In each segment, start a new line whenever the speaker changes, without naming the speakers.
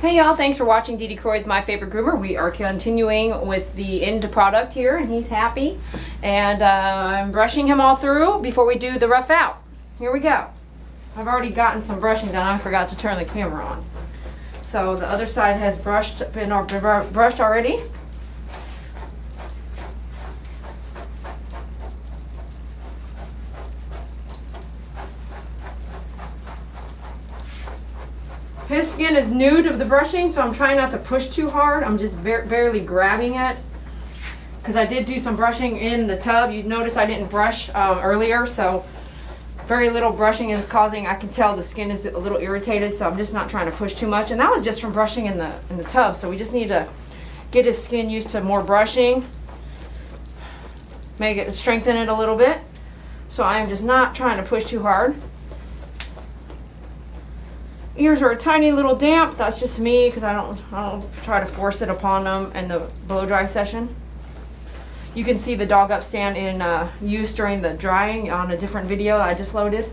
Hey y'all, thanks for watching Dee Dee Croy with My Favorite Groomer. We are continuing with the end product here, and he's happy. And I'm brushing him all through before we do the rough out. Here we go. I've already gotten some brushing done. I forgot to turn the camera on. So the other side has been brushed already. His skin is new to the brushing, so I'm trying not to push too hard. I'm just barely grabbing it because I did do some brushing in the tub. You notice I didn't brush earlier, so very little brushing is causing, I can tell the skin is a little irritated, so I'm just not trying to push too much. And that was just from brushing in the tub, so we just need to get his skin used to more brushing, strengthen it a little bit. So I'm just not trying to push too hard. Ears are a tiny little damp. That's just me because I don't try to force it upon them in the blow dry session. You can see the dog up stand in use during the drying on a different video I just loaded.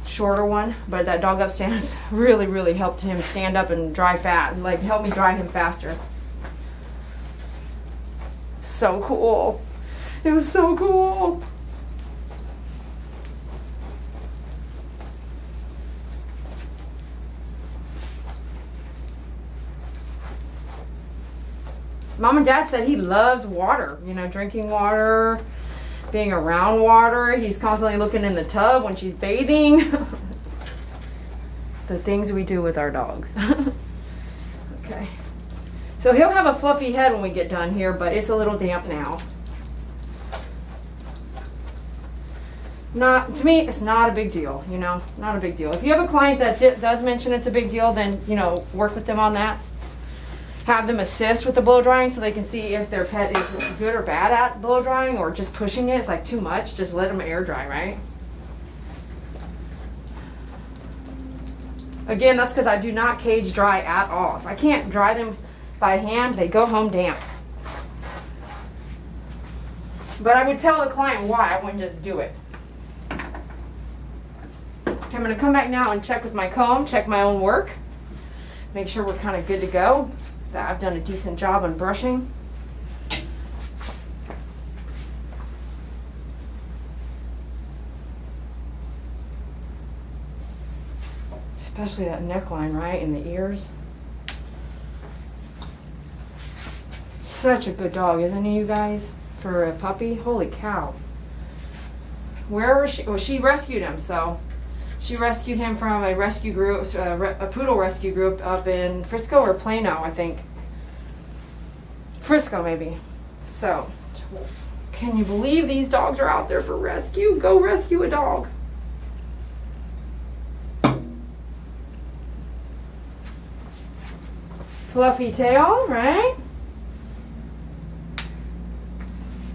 Shorter one, but that dog up stand has really helped him stand up and dry fast, like help me dry him faster. So cool. It was so cool. Mom and Dad said he loves water, you know, drinking water, being around water. He's constantly looking in the tub when she's bathing. The things we do with our dogs. Okay. So he'll have a fluffy head when we get done here, but it's a little damp now. To me, it's not a big deal, you know, not a big deal. If you have a client that does mention it's a big deal, then, you know, work with them on that. Have them assist with the blow drying so they can see if their pet is good or bad at blow drying, or just pushing it. It's like too much. Just let them air dry, right? Again, that's because I do not cage dry at all. If I can't dry them by hand, they go home damp. But I would tell the client why. I wouldn't just do it. Okay, I'm going to come back now and check with my comb, check my own work. Make sure we're kind of good to go. That I've done a decent job on brushing. Especially that neckline, right? And the ears. Such a good dog, isn't he, you guys? For a puppy? Holy cow. Where was she? Well, she rescued him, so. She rescued him from a rescue group, a poodle rescue group up in Frisco or Plano, I think. Frisco, maybe. So, can you believe these dogs are out there for rescue? Go rescue a dog. Fluffy tail, right?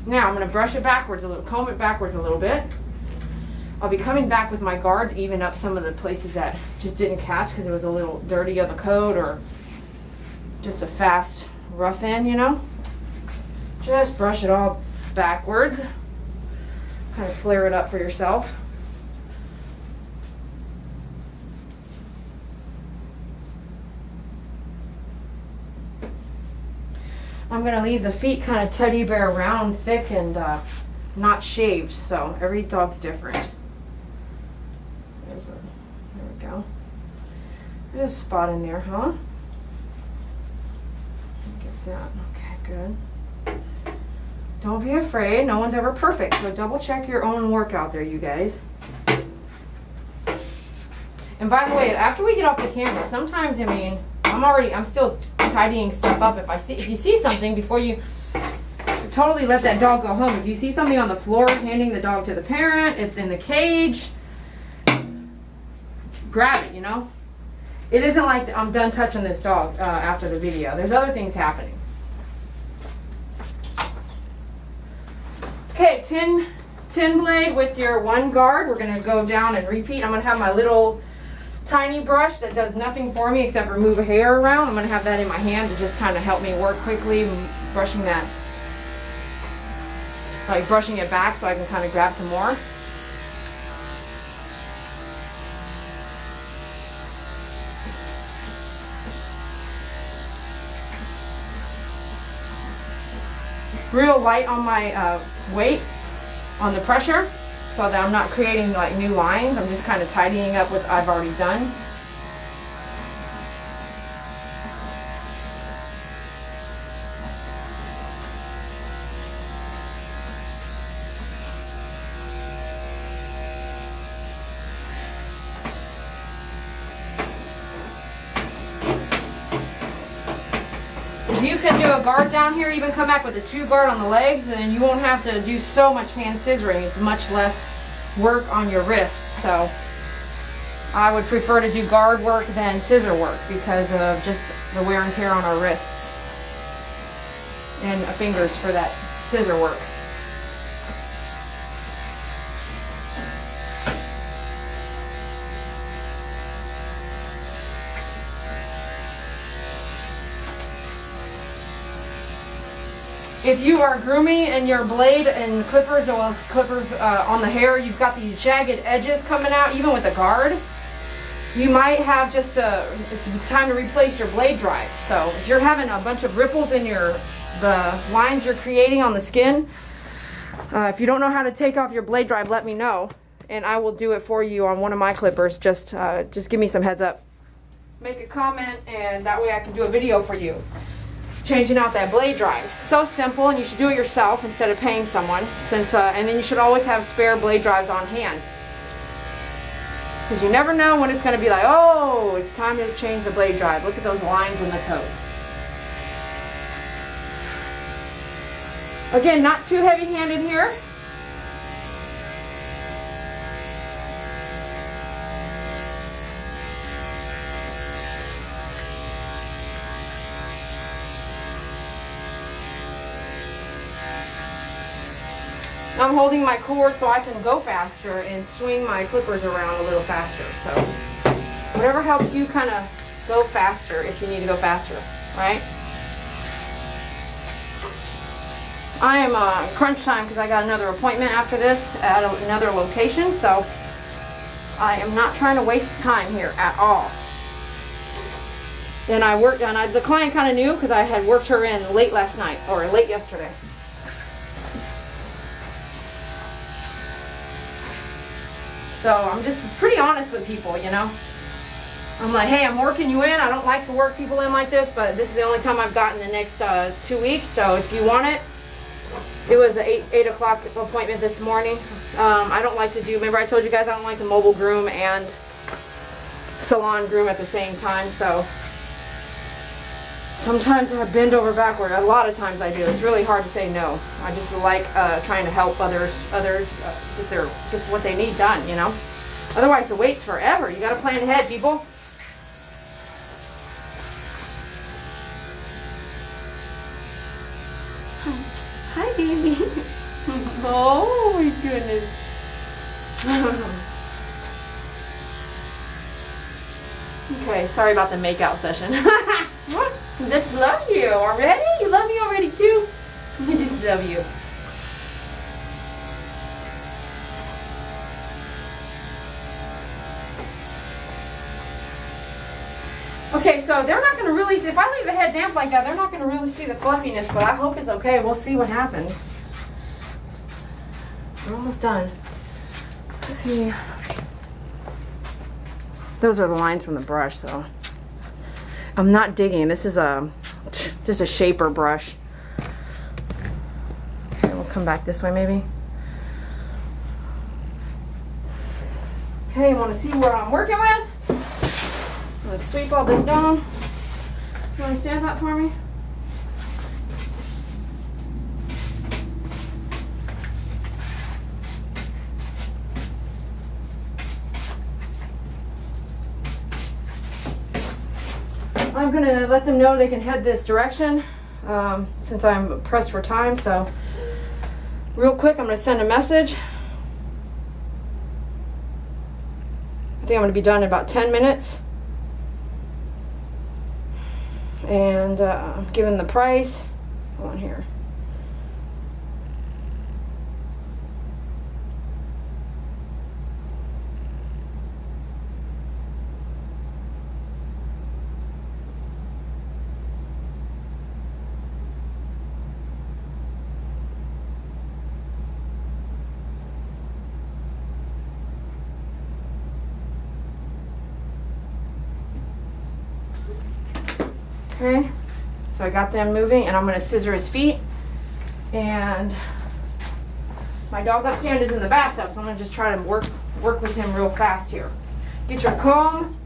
Now, I'm going to brush it backwards a little, comb it backwards a little bit. I'll be coming back with my guard to even up some of the places that just didn't catch because it was a little dirty of a coat or just a fast rough in, you know. Just brush it all backwards. Kind of flare it up for yourself. I'm going to leave the feet kind of teddy bear round, thick, and not shaved, so every dog's different. There we go. There's a spot in there, huh? Get that. Okay, good. Don't be afraid. No one's ever perfect. So double check your own work out there, you guys. And by the way, after we get off the camera, sometimes, I mean, I'm still tidying stuff up. If you see something before you totally let that dog go home. If you see something on the floor, handing the dog to the parent, if in the cage, grab it, you know. It isn't like I'm done touching this dog after the video. There's other things happening. Okay, tin blade with your one guard. We're going to go down and repeat. I'm going to have my little tiny brush that does nothing for me except remove a hair around. I'm going to have that in my hand to just kind of help me work quickly, brushing that, like brushing it back so I can kind of grab some more. real light on my weight, on the pressure, so that I'm not creating like new lines. I'm just kind of tidying up what I've already done. If you can do a guard down here, even come back with a 2 guard on the legs, and you won't have to do so much hand scissoring. It's much less work on your wrists. So I would prefer to do guard work than scissor work because of just the wear and tear on our wrists and fingers for that scissor work. If you are grooming and your blade and clippers, or clippers on the hair, you've got these jagged edges coming out, even with the guard, you might have just it's time to replace your blade drive. So if you're having a bunch of ripples in the lines you're creating on the skin, if you don't know how to take off your blade drive, let me know, and I will do it for you on one of my clippers. Just give me some heads up. Make a comment, and that way I can do a video for you. Changing out that blade drive. So simple, and you should do it yourself instead of paying someone. And then you should always have spare blade drives on hand, because you never know when it's going to be like, oh, it's time to change the blade drive. Look at those lines in the coat. Again, not too heavy-handed here. I'm holding my cord so I can go faster and swing my clippers around a little faster. So whatever helps you kind of go faster if you need to go faster, right? I am crunch time because I got another appointment after this at another location, so I am not trying to waste time here at all. And the client kind of knew because I had worked her in late last night or late yesterday. So I'm just pretty honest with people, you know. I'm like, hey, I'm working you in. I don't like to work people in like this, but this is the only time I've gotten the next 2 weeks. So if you want it, it was an 8 o'clock appointment this morning. I don't like to do, remember I told you guys I don't like to mobile groom and salon groom at the same time. So sometimes I bend over backward. A lot of times I do. It's really hard to say no. I just like trying to help others get what they need done, you know. Otherwise the wait's forever. You got to plan ahead, people. Hi, baby. Oh my goodness. Okay, sorry about the makeout session. Just love you already? You love me already too? I just love you. Okay, so they're not going to really see, if I leave the head damp like that, they're not going to really see the fluffiness, but I hope it's okay. We'll see what happens. We're almost done. Let's see. Those are the lines from the brush, so I'm not digging. This is just a shaper brush. Okay, we'll come back this way maybe. Okay, you want to see what I'm working with? I'm going to sweep all this down. You want to stand up for me? I'm going to let them know they can head this direction since I'm pressed for time. So real quick, I'm going to send a message. I think I'm going to be done in about 10 minutes. And I'm giving the price. Hold on here. Okay, so I got them moving, and I'm gonna scissor his feet. And my dog upstairs is in the bathtub, so I'm gonna just try to work with him real fast here. Get your comb.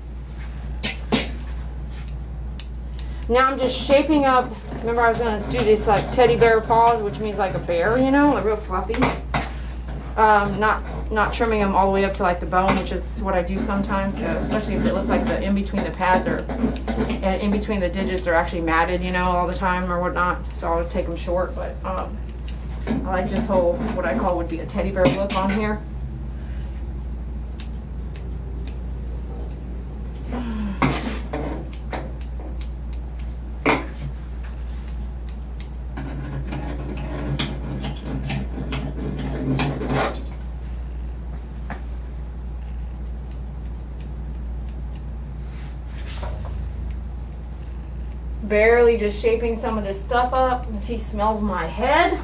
Now I'm just shaping up. Remember, I was gonna do this like teddy bear paws, which means like a bear, you know, like real fluffy. Not trimming them all the way up to like the bone, which is what I do sometimes, especially if it looks like the in between the pads and in between the digits are actually matted, you know, all the time or whatnot. So I'll take them short, but I like this whole, what I call would be a teddy bear look on here. Barely just shaping some of this stuff up as he smells my head.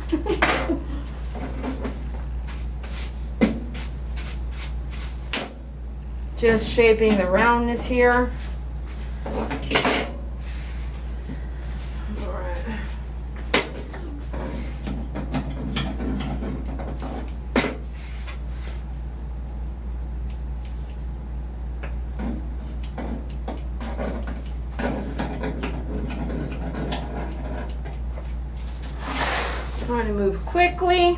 Just shaping the roundness here. Trying to move quickly.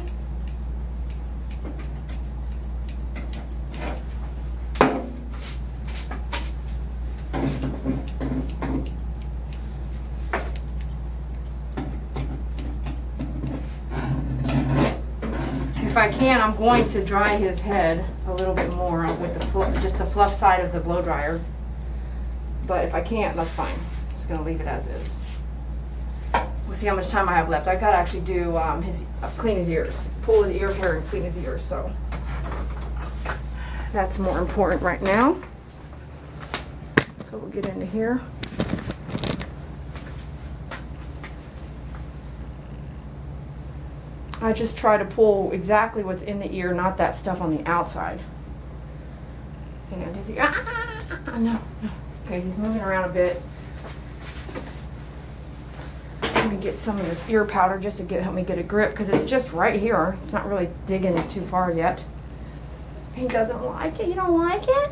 If I can, I'm going to dry his head a little bit more with the just the fluff side of the blow dryer. But if I can't, that's fine. I'm just gonna leave it as is. We'll see how much time I have left. I gotta actually do clean his ears, pull his ear hair and clean his ears. So that's more important right now. So we'll get into here. I just try to pull exactly what's in the ear, not that stuff on the outside. And his ear. No. Okay, he's moving around a bit. Let me get some of this ear powder just to help me get a grip, because it's just right here. It's not really digging it too far yet. He doesn't like it. You don't like it?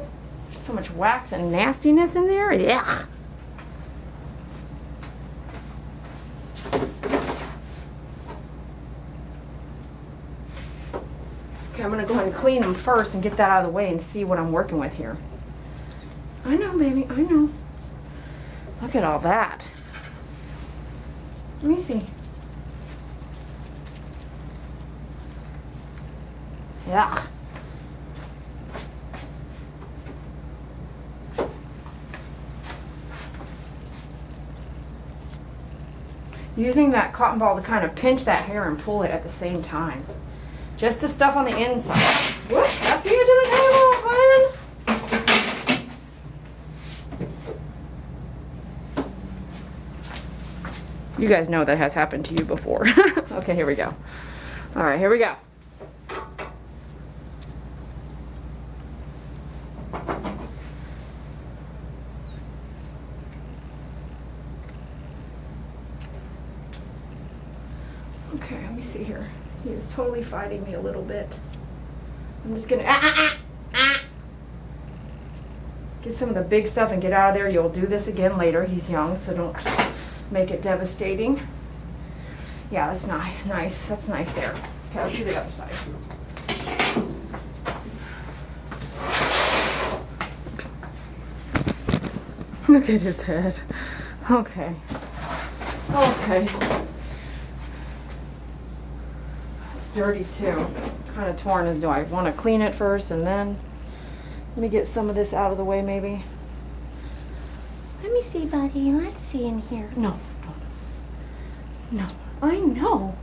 There's so much wax and nastiness in there. Yeah. Okay, I'm gonna go ahead and clean them first and get that out of the way and see what I'm working with here. I know, baby, I know. Look at all that. Let me see. Yeah. Using that cotton ball to kind of pinch that hair and pull it at the same time. Just the stuff on the inside. Whoop, that's you to the table, Flynn. You guys know that has happened to you before. Okay, here we go. All right, here we go. Okay, let me see here. He is totally fighting me a little bit. I'm just gonna get some of the big stuff and get out of there. You'll do this again later. He's young, so don't make it devastating. Yeah, that's nice. That's nice there. Okay, let's do the other side. Look at his head. Okay. Okay. It's dirty too. Kind of torn. Do I want to clean it first and then let me get some of this out of the way maybe? Let me see, buddy. Let's see in here. No. I know.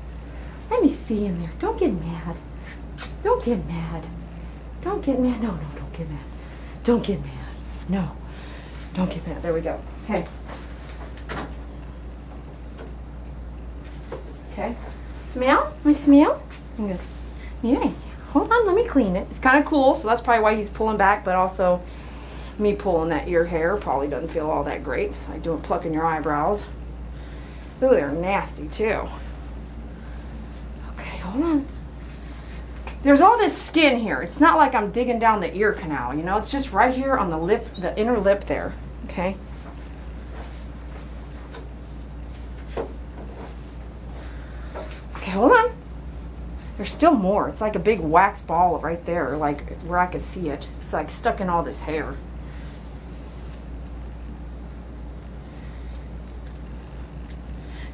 Let me see in there. Don't get mad. Don't get mad. Don't get mad. No, don't get mad. Don't get mad. No. Don't get mad. There we go. Okay. Okay. Smell? My smell? Yes. Yeah. Hold on. Let me clean it. It's kind of cool, so that's probably why he's pulling back, but also me pulling that ear hair probably doesn't feel all that great. It's like plucking your eyebrows. Ooh, they're nasty too. Okay, hold on. There's all this skin here. It's not like I'm digging down the ear canal, you know? It's just right here on the lip, the inner lip there, okay? Okay, hold on. There's still more. It's like a big wax ball right there, like where I could see it. It's like stuck in all this hair.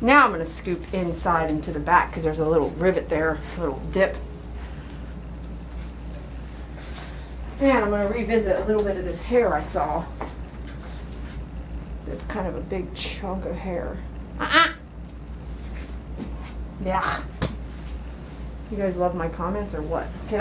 Now I'm going to scoop inside into the back because there's a little rivet there, a little dip. And I'm going to revisit a little bit of this hair I saw. It's kind of a big chunk of hair. Yeah. You guys love my comments or what? Okay.